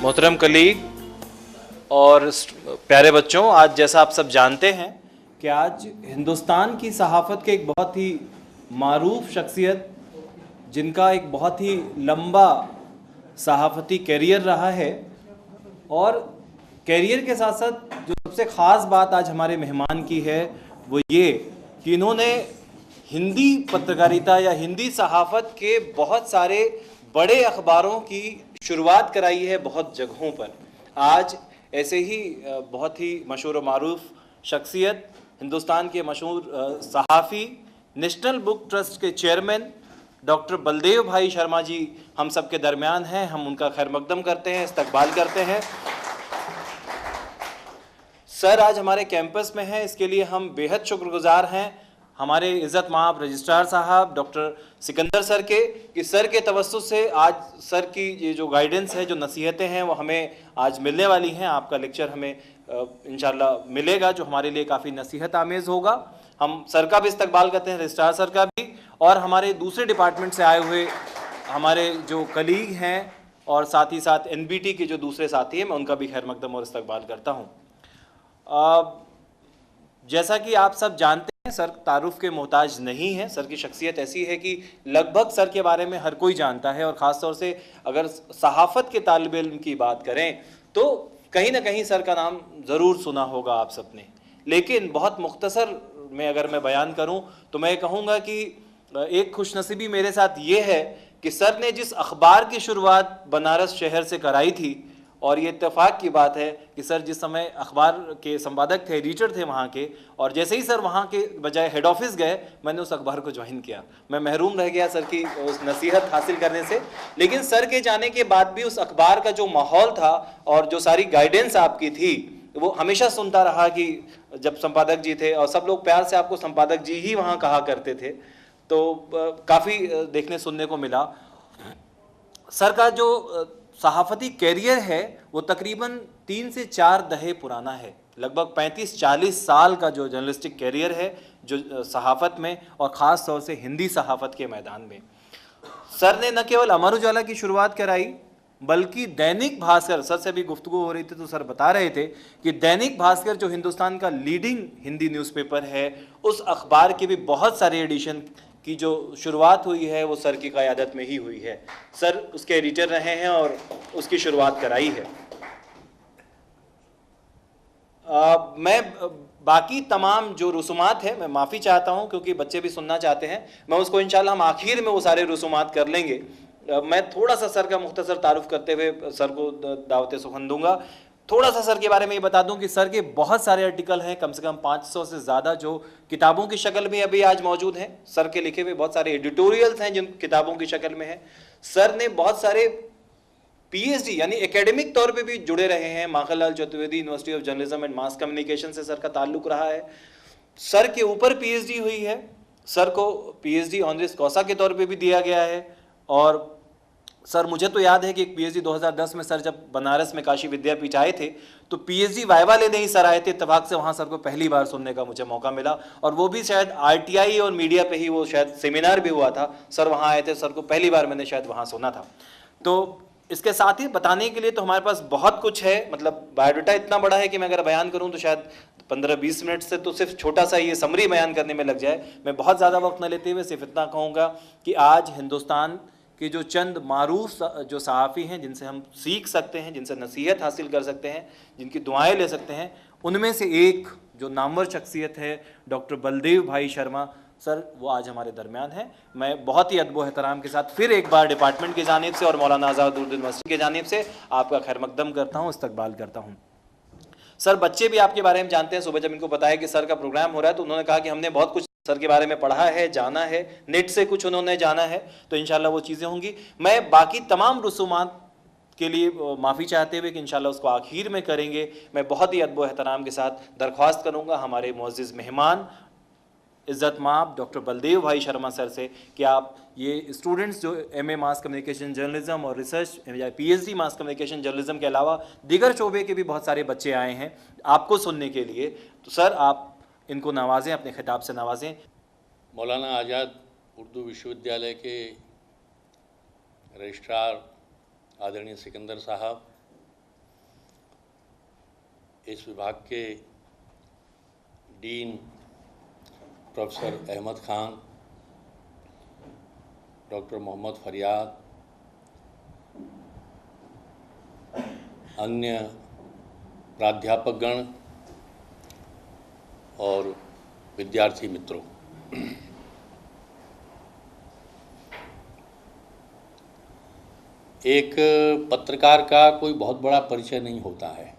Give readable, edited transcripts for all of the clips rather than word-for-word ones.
मोहतरम कलीग और प्यारे बच्चों, आज जैसा आप सब जानते हैं कि आज हिंदुस्तान की सहाफ़त के एक बहुत ही मारूफ शख्सियत, जिनका एक बहुत ही लंबा सहाफ़ती कैरियर रहा है, और कैरियर के साथ साथ जो सबसे ख़ास बात आज हमारे मेहमान की है वो ये कि इन्होंने हिंदी पत्रकारिता या हिंदी सहाफ़त के बहुत सारे बड़े अखबारों की शुरुआत कराई है बहुत जगहों पर। आज ऐसे ही बहुत ही मशहूर व मारूफ शख्सियत, हिंदुस्तान के मशहूर सहाफ़ी, नेशनल बुक ट्रस्ट के चेयरमैन डॉक्टर बलदेव भाई शर्मा जी हम सब के दरमियान हैं। हम उनका खैर मकदम करते हैं, इस्तकबाल करते हैं। सर आज हमारे कैंपस में हैं, इसके लिए हम बेहद शुक्रगुजार हैं हमारे इज़्ज़त माब रजिस्ट्रार साहब डॉक्टर सिकंदर सर के, कि सर के तवस्सुस से आज सर की ये जो गाइडेंस है, जो नसीहतें हैं, वो हमें आज मिलने वाली हैं। आपका लेक्चर हमें इंशाल्लाह मिलेगा जो हमारे लिए काफ़ी नसीहत आमेज़ होगा। हम सर का भी इस्तकबाल करते हैं, रजिस्ट्रार सर का भी, और हमारे दूसरे डिपार्टमेंट से आए हुए हमारे जो कलीग हैं और साथ ही साथ NBT के जो दूसरे साथी हैं, मैं उनका भी खैर मकदम और इस्तकबाल करता हूँ। जैसा कि आप सब जानते हैं, सर तारुफ के मोहताज नहीं है। सर की शख्सियत ऐसी है कि लगभग सर के बारे में हर कोई जानता है, और ख़ास तौर से अगर सहाफ़त के तालिब इल्म की बात करें तो कहीं ना कहीं सर का नाम ज़रूर सुना होगा आप सब ने। लेकिन बहुत मुख्तसर में अगर मैं बयान करूं तो मैं कहूँगा कि एक खुशनसीबी मेरे साथ ये है कि सर ने जिस अखबार की शुरुआत बनारस शहर से कराई थी, और ये इत्तेफाक की बात है कि सर जिस समय अखबार के संपादक थे, एडिटर थे वहाँ के, और जैसे ही सर वहाँ के बजाय हेड ऑफिस गए, मैंने उस अखबार को ज्वाइन किया। मैं महरूम रह गया सर की उस नसीहत हासिल करने से, लेकिन सर के जाने के बाद भी उस अखबार का जो माहौल था और जो सारी गाइडेंस आपकी थी, वो हमेशा सुनता रहा कि जब संपादक जी थे, और सब लोग प्यार से आपको संपादक जी ही वहाँ कहा करते थे, तो काफ़ी देखने सुनने को मिला। सर का जो सहाफ़ती कैरियर है वो तकरीबन 3 से 4 दहाई पुराना है। लगभग 35-40 साल का जो जर्नलिस्टिक कैरियर है जो सहाफ़त में, और ख़ास तौर से हिंदी सहाफ़त के मैदान में। सर ने न केवल अमर उजाला की शुरुआत कराई, बल्कि दैनिक भास्कर, सर से भी गुफ्तगू हो रही थी तो सर बता रहे थे कि दैनिक भास्कर जो हिंदुस्तान का लीडिंग हिंदी न्यूज़पेपर है, उस अखबार के भी बहुत सारे एडिशन की जो शुरुआत हुई है वो सर की क़यादत में ही हुई है। सर उसके एडिटर रहे हैं और उसकी शुरुआत कराई है। मैं बाकी तमाम जो रसूमात है, मैं माफ़ी चाहता हूं क्योंकि बच्चे भी सुनना चाहते हैं। मैं उसको इंशाल्लाह हम आखिर में वो सारे रसूमात कर लेंगे। मैं थोड़ा सा सर का मुख्तसर तारुफ करते हुए सर को दावत सुखन दूंगा। थोड़ा सा सर के बारे में ये बता दूं कि सर के बहुत सारे आर्टिकल हैं, कम से कम 500 से ज़्यादा, जो किताबों की शक्ल में अभी आज मौजूद हैं। सर के लिखे हुए बहुत सारे एडिटोरियल्स हैं जिन किताबों की शक्ल में हैं। सर ने बहुत सारे PhD यानी एकेडमिक तौर पे भी जुड़े रहे हैं। Makhanlal Chaturvedi university of journalism and mass communication से सर का ताल्लुक रहा है। सर के ऊपर PhD हुई है। सर को PhD ऑनरिस कौसा के तौर पे भी दिया गया है। और सर मुझे तो याद है कि एक PhD 2010 में सर जब बनारस में काशी विद्यापीठ आए थे तो PhD वाइवा लेने ही सर आए थे। इत्तेफाक से वहाँ सर को पहली बार सुनने का मुझे मौका मिला, और वो भी शायद RTI और मीडिया पे ही वो शायद सेमिनार भी हुआ था। सर वहाँ आए थे, सर को पहली बार मैंने शायद वहाँ सुना था। तो इसके साथ ही बताने के लिए तो हमारे पास बहुत कुछ है, मतलब बायोडाटा इतना बड़ा है कि मैं अगर बयान करूं तो शायद 15-20 मिनट से तो सिर्फ छोटा सा ये समरी बयान करने में लग जाए। मैं बहुत ज़्यादा वक्त न लेते हुए सिर्फ इतना कहूँगा कि आज हिंदुस्तान के जो चंद मारूफ जो सहाफ़ी हैं, जिनसे हम सीख सकते हैं, जिनसे नसीहत हासिल कर सकते हैं, जिनकी दुआएं ले सकते हैं, उनमें से एक जो नामवर शख्सियत है डॉक्टर बलदेव भाई शर्मा सर, वो आज हमारे दरमियान है। मैं बहुत ही अदब एहतराम के साथ फिर एक बार डिपार्टमेंट की जानिब से और मौलाना आज़ाद उर्दू यूनिवर्सिटी की जानिब से आपका खैर मकदम करता हूँ, इस्तकबाल करता हूँ। सर बच्चे भी आपके बारे में जानते हैं। सुबह जब इनको बताया कि सर का प्रोग्राम हो रहा है तो उन्होंने कहा कि हमने बहुत कुछ सर के बारे में पढ़ा है, जाना है, नेट से कुछ उन्होंने जाना है, तो इंशाल्लाह वो चीज़ें होंगी। मैं बाकी तमाम रसूमात के लिए माफ़ी चाहते हुए कि इंशाल्लाह उसको आखिर में करेंगे, मैं बहुत ही अदब एहतराम के साथ दरख्वास्त करूँगा हमारे मुअज़्ज़िज़ मेहमान इज़्ज़त माब डॉक्टर बलदेव भाई शर्मा सर से कि आप ये स्टूडेंट्स जो MA मास कम्युनिकेशन जर्नलिज्म और रिसर्च या PhD मास कम्युनिकेशन जर्नलिज्म के अलावा दीगर शोबे के भी बहुत सारे बच्चे आए हैं आपको सुनने के लिए, तो सर आप इनको नवाजें, अपने खिताब से नवाजें। मौलाना आज़ाद उर्दू विश्वविद्यालय के रजिस्ट्रार आदरणीय सिकंदर साहब, इस विभाग के dean professor Ahmad Khan, doctor Mohammad Fariyad, अन्य प्राध्यापकगण और विद्यार्थी मित्रों, एक पत्रकार का कोई बहुत बड़ा परिचय नहीं होता है।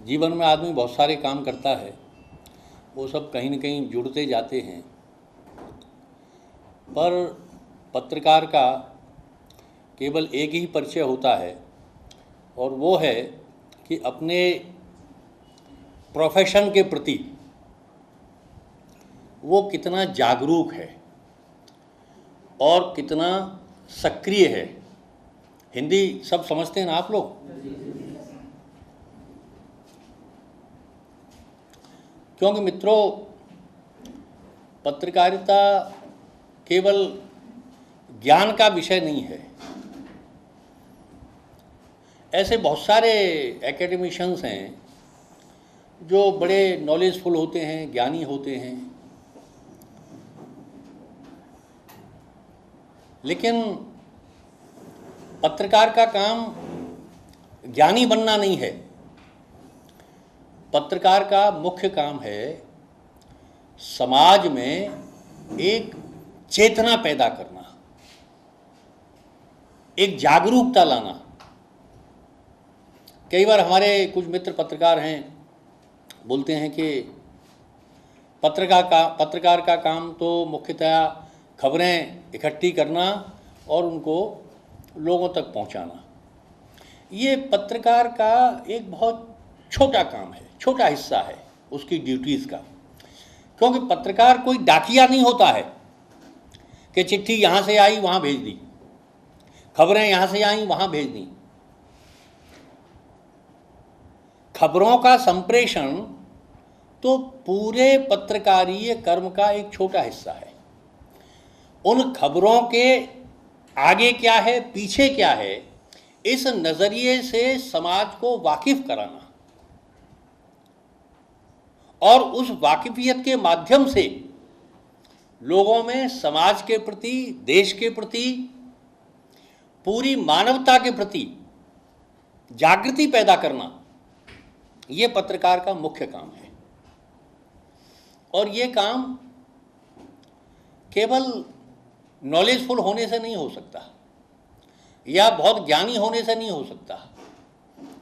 जीवन में आदमी बहुत सारे काम करता है, वो सब कहीं न कहीं जुड़ते जाते हैं, पर पत्रकार का केवल एक ही परिचय होता है और वो है कि अपने प्रोफेशन के प्रति वो कितना जागरूक है और कितना सक्रिय है। हिंदी सब समझते हैं ना आप लोग? क्योंकि मित्रों, पत्रकारिता केवल ज्ञान का विषय नहीं है। ऐसे बहुत सारे एकेडमिशियंस हैं जो बड़े नॉलेजफुल होते हैं, ज्ञानी होते हैं, लेकिन पत्रकार का काम ज्ञानी बनना नहीं है। पत्रकार का मुख्य काम है समाज में एक चेतना पैदा करना, एक जागरूकता लाना। कई बार हमारे कुछ मित्र पत्रकार हैं, बोलते हैं कि पत्रकार का काम तो मुख्यतः खबरें इकट्ठी करना और उनको लोगों तक पहुंचाना। ये पत्रकार का एक बहुत छोटा काम है, छोटा हिस्सा है उसकी ड्यूटीज़ का। क्योंकि पत्रकार कोई डाकिया नहीं होता है कि चिट्ठी यहाँ से आई वहाँ भेज दी, खबरें यहाँ से आई वहाँ भेज दी। खबरों का संप्रेषण तो पूरे पत्रकारीय कर्म का एक छोटा हिस्सा है। उन खबरों के आगे क्या है, पीछे क्या है, इस नज़रिए से समाज को वाकिफ कराना और उस वाकिफियत के माध्यम से लोगों में समाज के प्रति, देश के प्रति, पूरी मानवता के प्रति जागृति पैदा करना, ये पत्रकार का मुख्य काम है। और ये काम केवल नॉलेजफुल होने से नहीं हो सकता या बहुत ज्ञानी होने से नहीं हो सकता।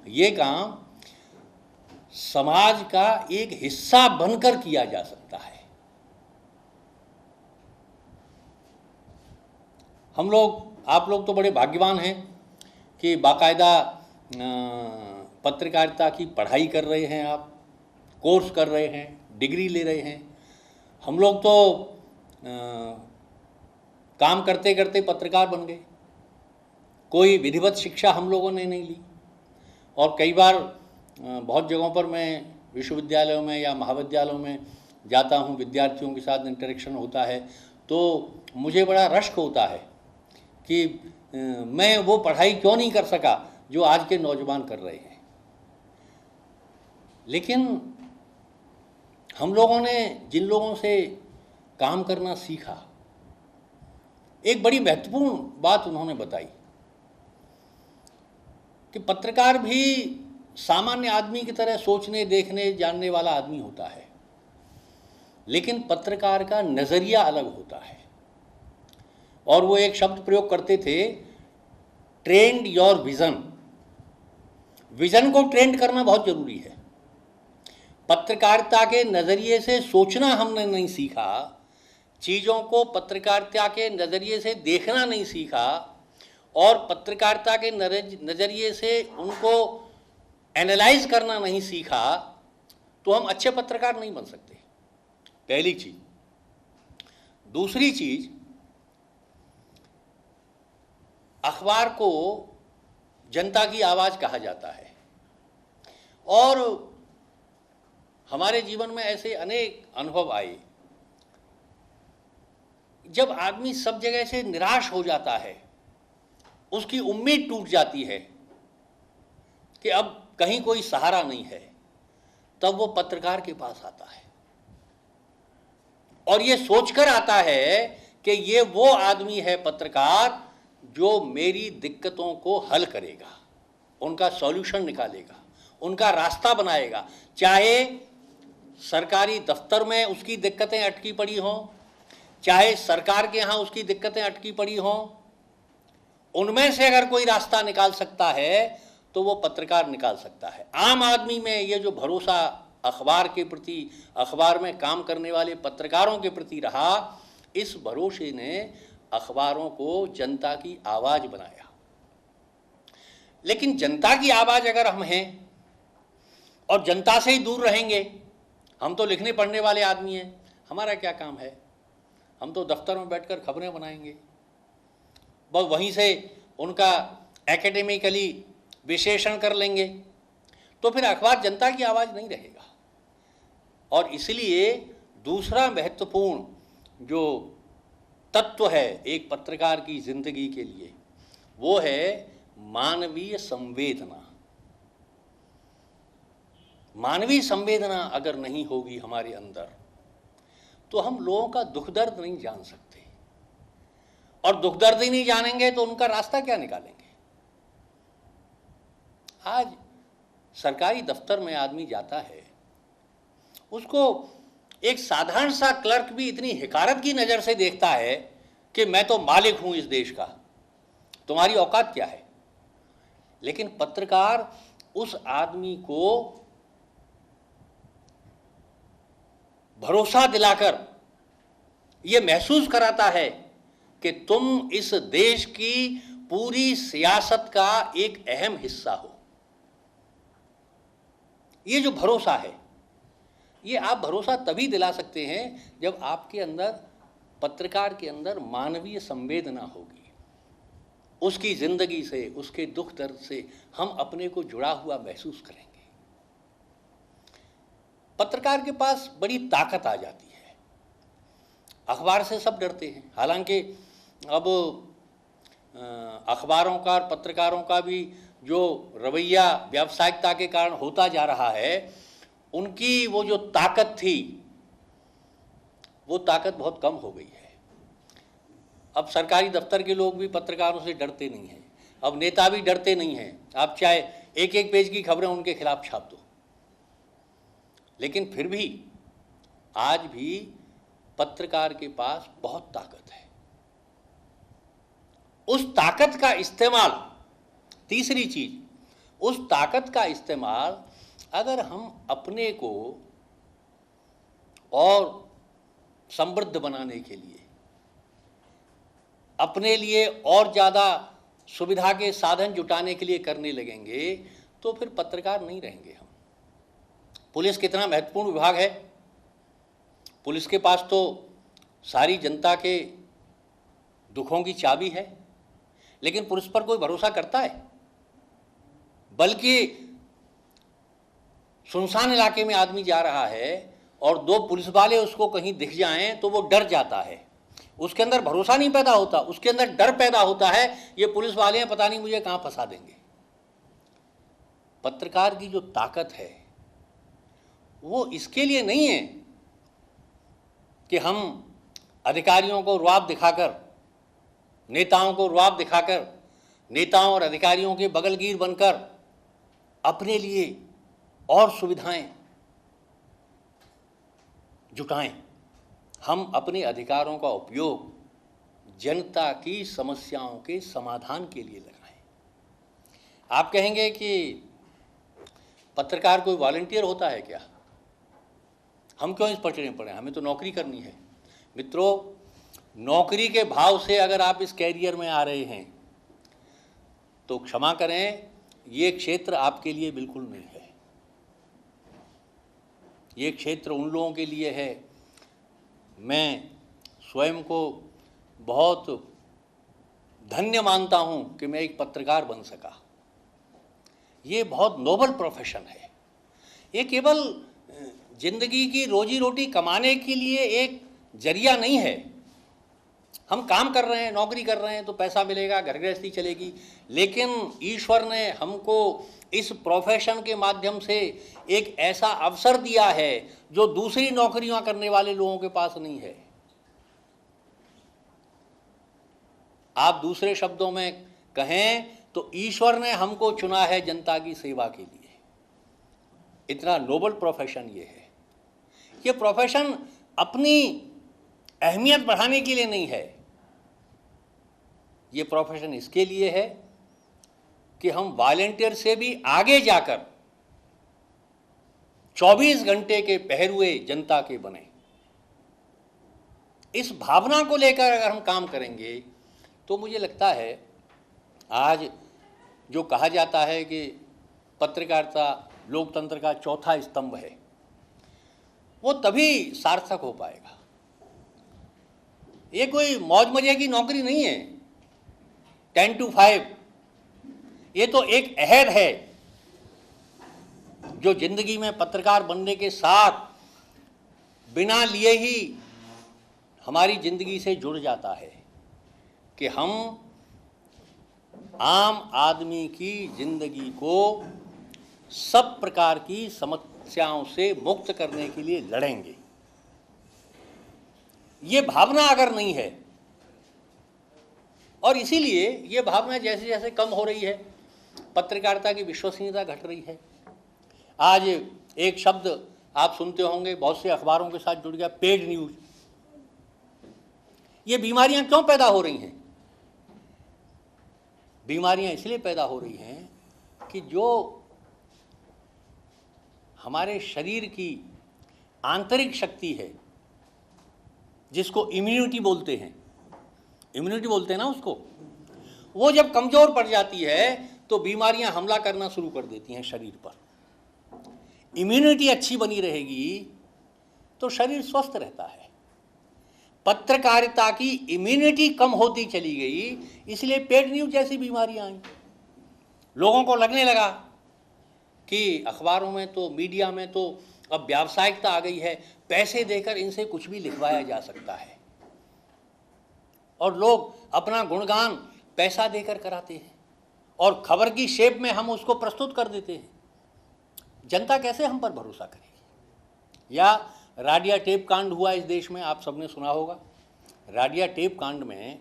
ये काम समाज का एक हिस्सा बनकर किया जा सकता है। हम लोग, आप लोग तो बड़े भाग्यवान हैं कि बाकायदा पत्रकारिता की पढ़ाई कर रहे हैं, आप कोर्स कर रहे हैं, डिग्री ले रहे हैं। हम लोग तो काम करते करते पत्रकार बन गए। कोई विधिवत शिक्षा हम लोगों ने नहीं ली। और कई बार बहुत जगहों पर मैं विश्वविद्यालयों में या महाविद्यालयों में जाता हूँ, विद्यार्थियों के साथ इंटरेक्शन होता है, तो मुझे बड़ा रश्क होता है कि मैं वो पढ़ाई क्यों नहीं कर सका जो आज के नौजवान कर रहे हैं। लेकिन हम लोगों ने जिन लोगों से काम करना सीखा, एक बड़ी महत्वपूर्ण बात उन्होंने बताई कि पत्रकार भी सामान्य आदमी की तरह सोचने, देखने, जानने वाला आदमी होता है, लेकिन पत्रकार का नज़रिया अलग होता है। और वो एक शब्द प्रयोग करते थे, ट्रेंड योर विज़न। विज़न को ट्रेंड करना बहुत ज़रूरी है। पत्रकारिता के नज़रिए से सोचना हमने नहीं सीखा, चीज़ों को पत्रकारिता के नज़रिए से देखना नहीं सीखा और पत्रकारिता के नज़रिए से उनको एनालाइज करना नहीं सीखा, तो हम अच्छे पत्रकार नहीं बन सकते, पहली चीज़। दूसरी चीज़, अखबार को जनता की आवाज़ कहा जाता है और हमारे जीवन में ऐसे अनेक अनुभव आए जब आदमी सब जगह से निराश हो जाता है, उसकी उम्मीद टूट जाती है कि अब कहीं कोई सहारा नहीं है, तब वो पत्रकार के पास आता है और ये सोचकर आता है कि ये वो आदमी है पत्रकार जो मेरी दिक्कतों को हल करेगा, उनका सॉल्यूशन निकालेगा, उनका रास्ता बनाएगा। चाहे सरकारी दफ्तर में उसकी दिक्कतें अटकी पड़ी हों, चाहे सरकार के यहाँ उसकी दिक्कतें अटकी पड़ी हों, उनमें से अगर कोई रास्ता निकाल सकता है तो वो पत्रकार निकाल सकता है। आम आदमी में ये जो भरोसा अखबार के प्रति, अखबार में काम करने वाले पत्रकारों के प्रति रहा, इस भरोसे ने अखबारों को जनता की आवाज़ बनाया। लेकिन जनता की आवाज़ अगर हम हैं और जनता से ही दूर रहेंगे, हम तो लिखने पढ़ने वाले आदमी हैं, हमारा क्या काम है, हम तो दफ्तर में बैठकर खबरें बनाएंगे, बस वहीं से उनका एकेडमिकली विश्लेषण कर लेंगे, तो फिर अखबार जनता की आवाज़ नहीं रहेगा। और इसलिए दूसरा महत्वपूर्ण जो तत्व है एक पत्रकार की जिंदगी के लिए, वो है मानवीय संवेदना। मानवीय संवेदना अगर नहीं होगी हमारे अंदर तो हम लोगों का दुख दर्द नहीं जान सकते, और दुख दर्द ही नहीं जानेंगे तो उनका रास्ता क्या निकालेंगे। आज सरकारी दफ्तर में आदमी जाता है, उसको एक साधारण सा क्लर्क भी इतनी हिकारत की नज़र से देखता है कि मैं तो मालिक हूं इस देश का, तुम्हारी औकात क्या है। लेकिन पत्रकार उस आदमी को भरोसा दिलाकर ये महसूस कराता है कि तुम इस देश की पूरी सियासत का एक अहम हिस्सा हो। ये जो भरोसा है, ये आप भरोसा तभी दिला सकते हैं जब आपके अंदर, पत्रकार के अंदर मानवीय संवेदना होगी। उसकी ज़िंदगी से, उसके दुख दर्द से हम अपने को जुड़ा हुआ महसूस करेंगे। पत्रकार के पास बड़ी ताकत आ जाती है। अखबार से सब डरते हैं, हालांकि अब अखबारों का और पत्रकारों का भी जो रवैया व्यावसायिकता के कारण होता जा रहा है, उनकी वो जो ताकत थी, वो ताकत बहुत कम हो गई है। अब सरकारी दफ्तर के लोग भी पत्रकारों से डरते नहीं हैं, अब नेता भी डरते नहीं हैं। आप चाहे एक एक पेज की खबरें उनके खिलाफ छाप दो, लेकिन फिर भी आज भी पत्रकार के पास बहुत ताकत है। उस ताकत का इस्तेमाल, तीसरी चीज, उस ताकत का इस्तेमाल अगर हम अपने को और समृद्ध बनाने के लिए, अपने लिए और ज़्यादा सुविधा के साधन जुटाने के लिए करने लगेंगे तो फिर पत्रकार नहीं रहेंगे हम। पुलिस कितना महत्वपूर्ण विभाग है, पुलिस के पास तो सारी जनता के दुखों की चाबी है, लेकिन पुलिस पर कोई भरोसा करता है? बल्कि सुनसान इलाके में आदमी जा रहा है और दो पुलिस वाले उसको कहीं दिख जाएं तो वो डर जाता है। उसके अंदर भरोसा नहीं पैदा होता, उसके अंदर डर पैदा होता है, ये पुलिस वाले हैं, पता नहीं मुझे कहाँ फंसा देंगे। पत्रकार की जो ताकत है वो इसके लिए नहीं है कि हम अधिकारियों को रुआब दिखाकर, नेताओं को रुआब दिखाकर, नेताओं और अधिकारियों के बगलगीर बनकर अपने लिए और सुविधाएं जुटाएं। हम अपने अधिकारों का उपयोग जनता की समस्याओं के समाधान के लिए लगाएं। आप कहेंगे कि पत्रकार कोई वॉलंटियर होता है क्या? हम क्यों इस पटरी में पड़े, हमें तो नौकरी करनी है। मित्रों, नौकरी के भाव से अगर आप इस कैरियर में आ रहे हैं तो क्षमा करें, ये क्षेत्र आपके लिए बिल्कुल नहीं है। ये क्षेत्र उन लोगों के लिए है। मैं स्वयं को बहुत धन्य मानता हूं कि मैं एक पत्रकार बन सका। ये बहुत नोबल प्रोफेशन है। ये केवल जिंदगी की रोजी रोटी कमाने के लिए एक जरिया नहीं है, हम काम कर रहे हैं, नौकरी कर रहे हैं तो पैसा मिलेगा, घर गृहस्थी चलेगी। लेकिन ईश्वर ने हमको इस प्रोफेशन के माध्यम से एक ऐसा अवसर दिया है जो दूसरी नौकरियां करने वाले लोगों के पास नहीं है। आप दूसरे शब्दों में कहें तो ईश्वर ने हमको चुना है जनता की सेवा के लिए। इतना नोबल प्रोफेशन ये है। ये प्रोफेशन अपनी अहमियत बढ़ाने के लिए नहीं है, ये प्रोफेशन इसके लिए है कि हम वॉलंटियर से भी आगे जाकर 24 घंटे के पहरुए जनता के बने। इस भावना को लेकर अगर हम काम करेंगे तो मुझे लगता है आज जो कहा जाता है कि पत्रकारिता लोकतंत्र का चौथा स्तंभ है, वो तभी सार्थक हो पाएगा। ये कोई मौज मजे की नौकरी नहीं है 10 to 5। ये तो एक अहद है जो जिंदगी में पत्रकार बनने के साथ बिना लिए ही हमारी जिंदगी से जुड़ जाता है कि हम आम आदमी की जिंदगी को सब प्रकार की समस्याओं से मुक्त करने के लिए लड़ेंगे। ये भावना अगर नहीं है, और इसीलिए ये भावना जैसे जैसे कम हो रही है, पत्रकारिता की विश्वसनीयता घट रही है। आज एक शब्द आप सुनते होंगे, बहुत से अखबारों के साथ जुड़ गया, पेड न्यूज। ये बीमारियां क्यों पैदा हो रही हैं? बीमारियां इसलिए पैदा हो रही हैं कि जो हमारे शरीर की आंतरिक शक्ति है, जिसको इम्यूनिटी बोलते हैं, इम्यूनिटी बोलते हैं ना उसको, वो जब कमज़ोर पड़ जाती है तो बीमारियां हमला करना शुरू कर देती हैं शरीर पर। इम्यूनिटी अच्छी बनी रहेगी तो शरीर स्वस्थ रहता है। पत्रकारिता की इम्यूनिटी कम होती चली गई, इसलिए पेड न्यूज जैसी बीमारियां आई। लोगों को लगने लगा कि अखबारों में तो, मीडिया में तो अब व्यावसायिकता आ गई है, पैसे देकर इनसे कुछ भी लिखवाया जा सकता है, और लोग अपना गुणगान पैसा देकर कराते हैं और खबर की शेप में हम उसको प्रस्तुत कर देते हैं। जनता कैसे हम पर भरोसा करेगी? या राडिया टेप कांड हुआ इस देश में, आप सबने सुना होगा। राडिया टेप कांड में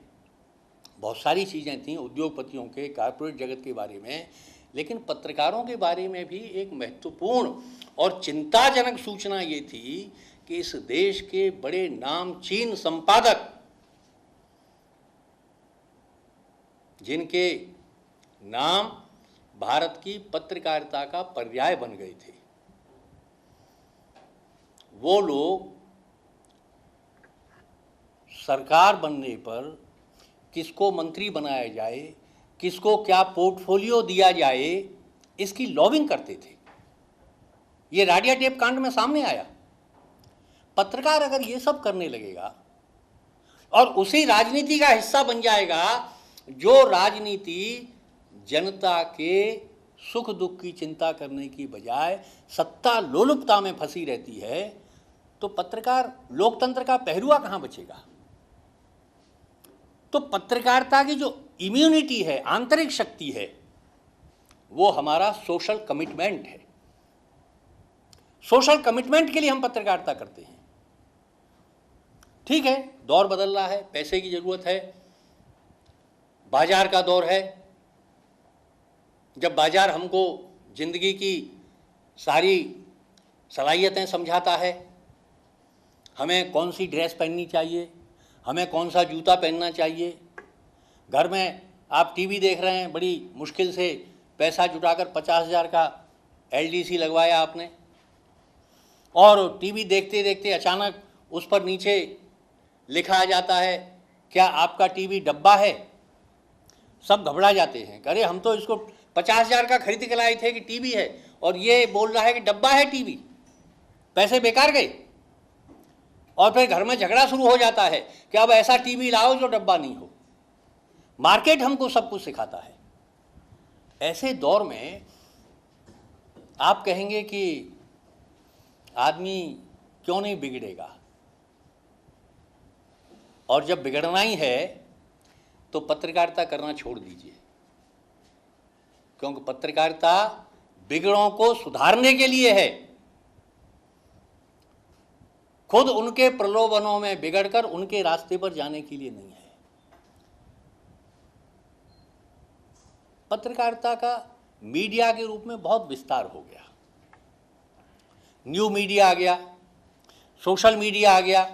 बहुत सारी चीज़ें थीं उद्योगपतियों के, कॉर्पोरेट जगत के बारे में, लेकिन पत्रकारों के बारे में भी एक महत्वपूर्ण और चिंताजनक सूचना ये थी कि इस देश के बड़े नामचीन संपादक, जिनके नाम भारत की पत्रकारिता का पर्याय बन गए थे, वो लोग सरकार बनने पर किसको मंत्री बनाया जाए, किसको क्या पोर्टफोलियो दिया जाए, इसकी लॉबिंग करते थे। ये राडिया टेप कांड में सामने आया। पत्रकार अगर ये सब करने लगेगा और उसी राजनीति का हिस्सा बन जाएगा जो राजनीति जनता के सुख दुख की चिंता करने की बजाय सत्ता लोलुपता में फंसी रहती है, तो पत्रकार लोकतंत्र का पहरुआ कहाँ बचेगा? तो पत्रकारिता की जो इम्यूनिटी है, आंतरिक शक्ति है, वो हमारा सोशल कमिटमेंट है। सोशल कमिटमेंट के लिए हम पत्रकारिता करते हैं। ठीक है, दौर बदल रहा है, पैसे की जरूरत है, बाजार का दौर है। जब बाजार हमको जिंदगी की सारी सलाहियतें समझाता है, हमें कौन सी ड्रेस पहननी चाहिए, हमें कौन सा जूता पहनना चाहिए। घर में आप टीवी देख रहे हैं, बड़ी मुश्किल से पैसा जुटाकर 50,000 का LDC लगवाया आपने, और टीवी देखते देखते अचानक उस पर नीचे लिखा आ जाता है, क्या आपका टीवी डब्बा है? सब घबरा जाते हैं, अरे हम तो इसको 50,000 का खरीद के लाए थे कि टीवी है, और ये बोल रहा है कि डब्बा है टीवी। पैसे बेकार गए। और फिर घर में झगड़ा शुरू हो जाता है कि अब ऐसा टीवी लाओ जो डब्बा नहीं हो। मार्केट हमको सब कुछ सिखाता है। ऐसे दौर में आप कहेंगे कि आदमी क्यों नहीं बिगड़ेगा? और जब बिगड़ना ही है तो पत्रकारिता करना छोड़ दीजिए, क्योंकि पत्रकारिता बिगड़ों को सुधारने के लिए है, खुद उनके प्रलोभनों में बिगड़कर उनके रास्ते पर जाने के लिए नहीं है। पत्रकारिता का मीडिया के रूप में बहुत विस्तार हो गया, न्यू मीडिया आ गया, सोशल मीडिया आ गया,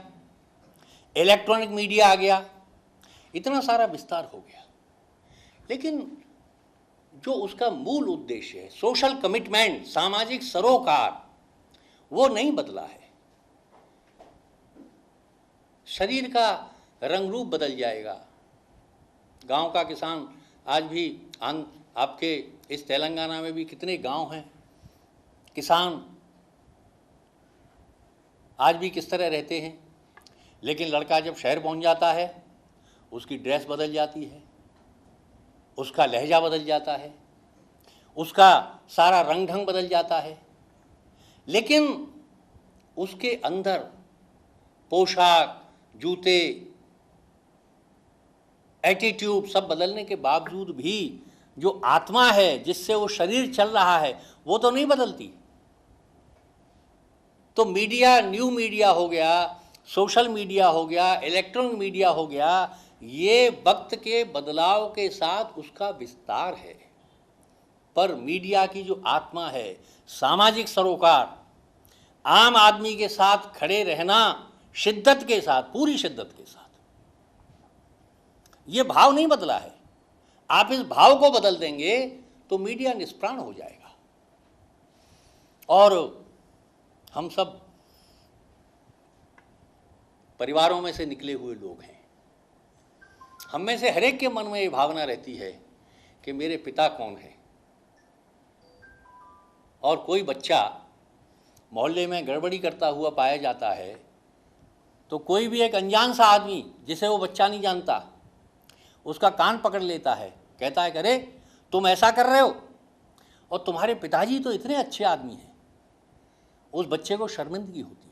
इलेक्ट्रॉनिक मीडिया आ गया, इतना सारा विस्तार हो गया, लेकिन जो उसका मूल उद्देश्य है, सोशल कमिटमेंट, सामाजिक सरोकार, वो नहीं बदला है। शरीर का रंग रूप बदल जाएगा। गांव का किसान आज भी आपके इस तेलंगाना में भी कितने गांव हैं, किसान आज भी किस तरह रहते हैं, लेकिन लड़का जब शहर पहुंच जाता है उसकी ड्रेस बदल जाती है, उसका लहजा बदल जाता है, उसका सारा रंग ढंग बदल जाता है, लेकिन उसके अंदर पोशाक, जूते, एटीट्यूड सब बदलने के बावजूद भी जो आत्मा है जिससे वो शरीर चल रहा है वो तो नहीं बदलती। तो मीडिया, न्यू मीडिया हो गया, सोशल मीडिया हो गया, इलेक्ट्रॉनिक मीडिया हो गया, ये वक्त के बदलाव के साथ उसका विस्तार है। पर मीडिया की जो आत्मा है, सामाजिक सरोकार, आम आदमी के साथ खड़े रहना शिद्दत के साथ, पूरी शिद्दत के साथ, ये भाव नहीं बदला है। आप इस भाव को बदल देंगे तो मीडिया निष्प्राण हो जाएगा। और हम सब परिवारों में से निकले हुए लोग हैं, हम में से हर एक के मन में ये भावना रहती है कि मेरे पिता कौन है। और कोई बच्चा मोहल्ले में गड़बड़ी करता हुआ पाया जाता है तो कोई भी एक अनजान सा आदमी जिसे वो बच्चा नहीं जानता उसका कान पकड़ लेता है, कहता है अरे तुम ऐसा कर रहे हो और तुम्हारे पिताजी तो इतने अच्छे आदमी हैं। उस बच्चे को शर्मिंदगी होती है।